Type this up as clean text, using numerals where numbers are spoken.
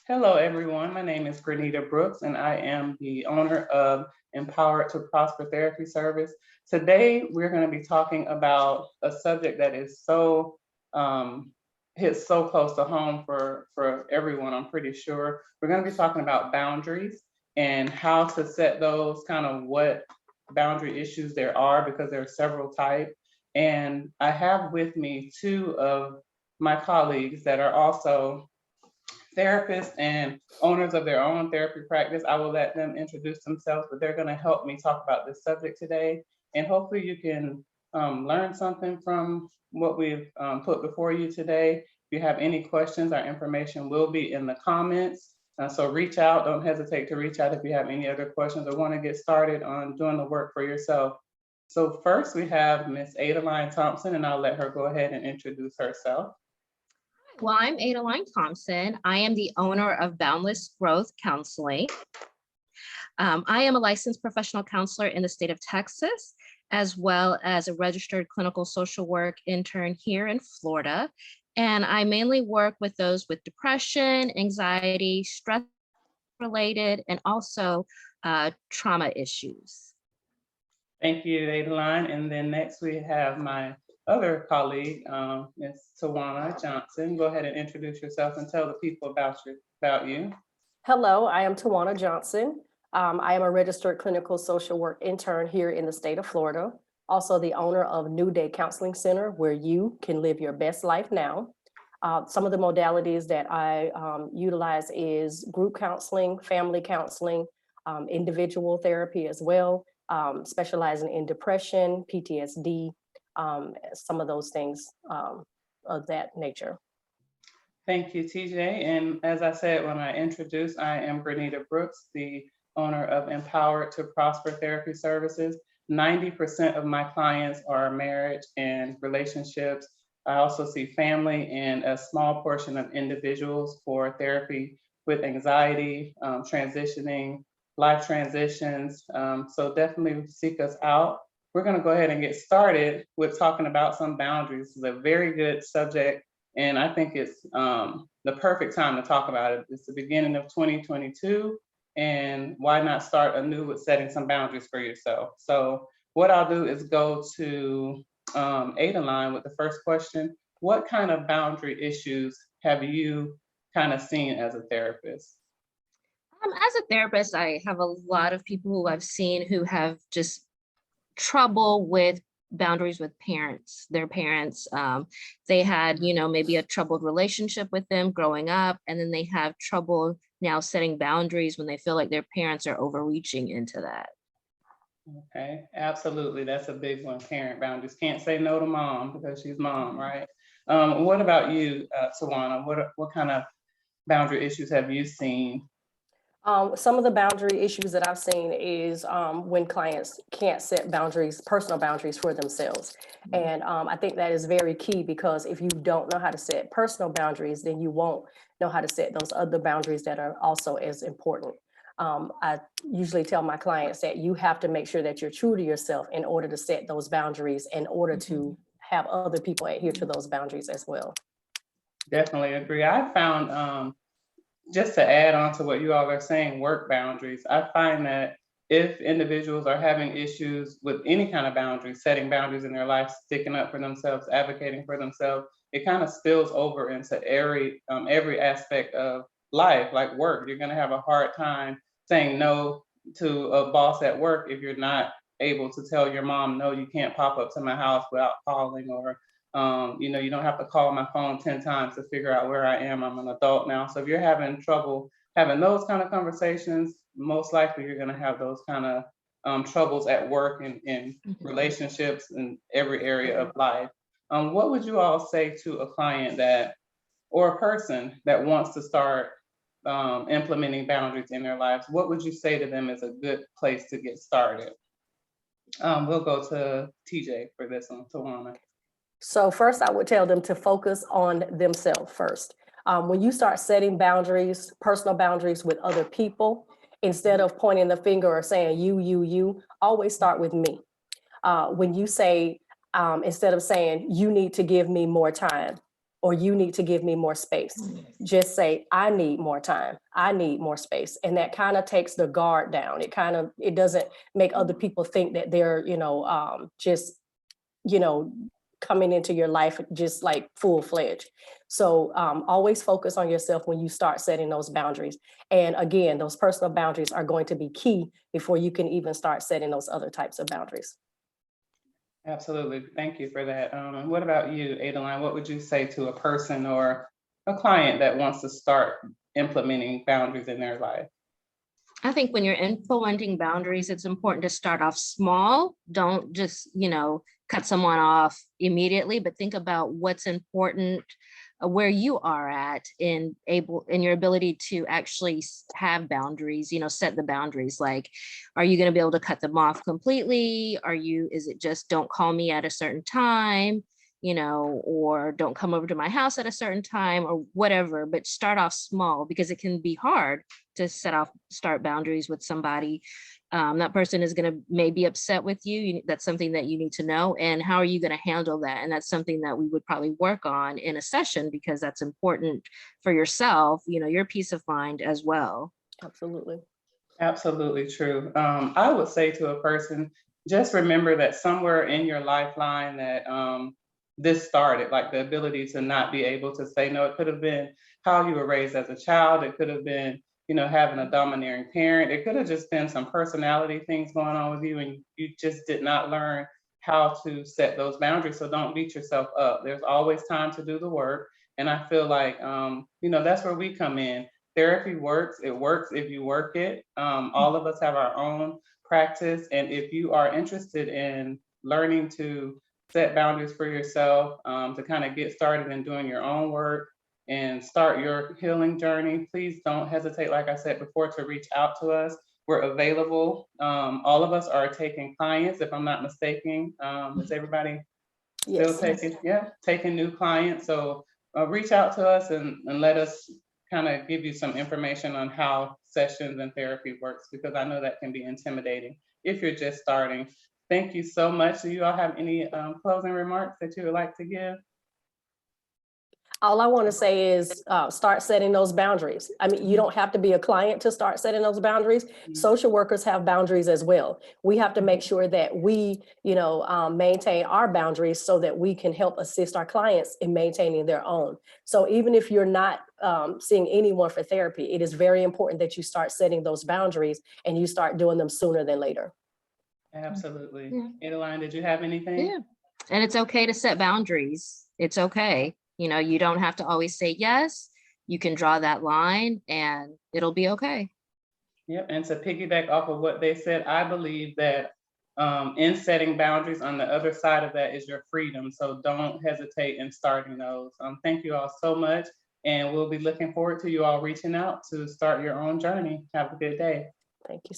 Hello, everyone. My name is Grenita Brooks, and I am the owner of Empowered to Prosper Therapy Service. Today, we're going to be talking about a subject that is um, hits so close to home for everyone, I'm pretty sure. We're going to be talking about boundaries and how to set those, kind of what boundary issues there are, because there are several types. And I have with me two of my colleagues that are also therapists and owners of their own therapy practice. I will let them introduce themselves, but they're going to help me talk about this subject today. And hopefully, you can learn something from what we've put before you today. If you have any questions, our information will be in the comments. So reach out. Don't hesitate to reach out if you have any other questions or want to get started on doing the work for yourself. So first, we have Miss Adaline Thompson, and I'll let her go ahead and introduce herself. Well, I'm Adaline Thompson. I am the owner of Boundless Growth Counseling. I am a licensed professional counselor in the state of Texas, as well as a registered clinical social work intern here in Florida. And I mainly work with those with depression, anxiety, stress related, and also trauma issues. Thank you, Adaline. And then next we have my other colleague, Ms. Tawana Johnson. Go ahead and introduce yourself and tell the people about you. Hello, I am Tawana Johnson. I am a registered clinical social work intern here in the state of Florida. Also the owner of New Day Counseling Center, where you can live your best life now. Some of the modalities that I utilize is group counseling, family counseling, individual therapy as well, specializing in depression, PTSD, some of those things of that nature. Thank you, TJ. And as I said when I introduced, I am Grenita Brooks, the owner of Empowered to Prosper Therapy Services. 90% of my clients are marriage and relationships. I also see family and a small portion of individuals for therapy with anxiety, transitioning, life transitions. So definitely seek us out. We're going to go ahead and get started with talking about some boundaries. This is a very good subject, and I think it's the perfect time to talk about it. It's the beginning of 2022, and why not start anew with setting some boundaries for yourself? So what I'll do is go to Adaline with the first question. What kind of boundary issues have you kind of seen as a therapist? As a therapist, I have a lot of people who I've seen who have just trouble with boundaries with their parents. They had, maybe a troubled relationship with them growing up, and then they have trouble now setting boundaries when they feel like their parents are overreaching into that. Okay, absolutely. That's a big one. Parent boundaries. Can't say no to mom because she's mom, right? What about you, Tawana? What kind of boundary issues have you seen? Some of the boundary issues that I've seen is when clients can't set boundaries, personal boundaries for themselves. And I think that is very key, because if you don't know how to set personal boundaries, then you won't know how to set those other boundaries that are also as important. I usually tell my clients that you have to make sure that you're true to yourself in order to set those boundaries, in order to have other people adhere to those boundaries as well. Definitely agree. I found, just to add on to what you all are saying, work boundaries. I find that if individuals are having issues with any kind of boundaries, setting boundaries in their life, sticking up for themselves, advocating for themselves, it kind of spills over into every aspect of life, like work. You're going to have a hard time saying no to a boss at work if you're not able to tell your mom, no, you can't pop up to my house without calling, or you don't have to call my phone 10 times to figure out where I am. I'm an adult now. So if you're having trouble having those kind of conversations, most likely you're going to have those kind of troubles at work and in relationships in every area of life. What would you all say to a client or a person that wants to start implementing boundaries in their lives? What would you say to them is a good place to get started? We'll go to TJ for this one, Tawana. So first, I would tell them to focus on themselves first. When you start setting boundaries, personal boundaries with other people, instead of pointing the finger or saying you, always start with me. When you say, instead of saying you need to give me more time, or you need to give me more space. Just say, I need more time. I need more space. And that kind of takes the guard down. It doesn't make other people think that they're, just, coming into your life just like full-fledged. So always focus on yourself when you start setting those boundaries. And again, those personal boundaries are going to be key before you can even start setting those other types of boundaries. Absolutely. Thank you for that. And what about you, Adeline? What would you say to a person or a client that wants to start implementing boundaries in their life? I think when you're implementing boundaries, it's important to start off small. Don't just, cut someone off immediately, but think about what's important, where you are at in your ability to actually have boundaries, set the boundaries. Like, are you going to be able to cut them off completely? Is it just don't call me at a certain time? Or don't come over to my house at a certain time or whatever, but start off small because it can be hard to start boundaries with somebody. That person is going to maybe upset with you. That's something that you need to know. And how are you going to handle that? And that's something that we would probably work on in a session because that's important for yourself, your peace of mind as well. Absolutely. Absolutely true. I would say to a person, just remember that somewhere in your lifeline that this started, like the ability to not be able to say no. It could have been how you were raised as a child. It could have been, having a domineering parent. It could have just been some personality things going on with you and you just did not learn how to set those boundaries. So don't beat yourself up. There's always time to do the work. And I feel like, that's where we come in. Therapy works. It works if you work it. All of us have our own practice. And if you are interested in learning to set boundaries for yourself, to kind of get started in doing your own work and start your healing journey, please don't hesitate, like I said before, to reach out to us. We're available. All of us are taking clients, if I'm not mistaken. Is everybody still taking new clients? So reach out to us and let us kind of give you some information on how sessions and therapy works, because I know that can be intimidating if you're just starting. Thank you so much. Do you all have any closing remarks that you would like to give? All I want to say is start setting those boundaries. I mean, you don't have to be a client to start setting those boundaries. Social workers have boundaries as well. We have to make sure that we, maintain our boundaries so that we can help assist our clients in maintaining their own. So even if you're not seeing anyone for therapy, it is very important that you start setting those boundaries and you start doing them sooner than later. Absolutely. Yeah. Adeline, did you have anything? Yeah. And it's okay to set boundaries. It's okay. You don't have to always say yes. You can draw that line and it'll be okay. Yep. And to piggyback off of what they said, I believe that in setting boundaries, on the other side of that is your freedom. So don't hesitate in starting those. Thank you all so much. And we'll be looking forward to you all reaching out to start your own journey. Have a good day. Thank you.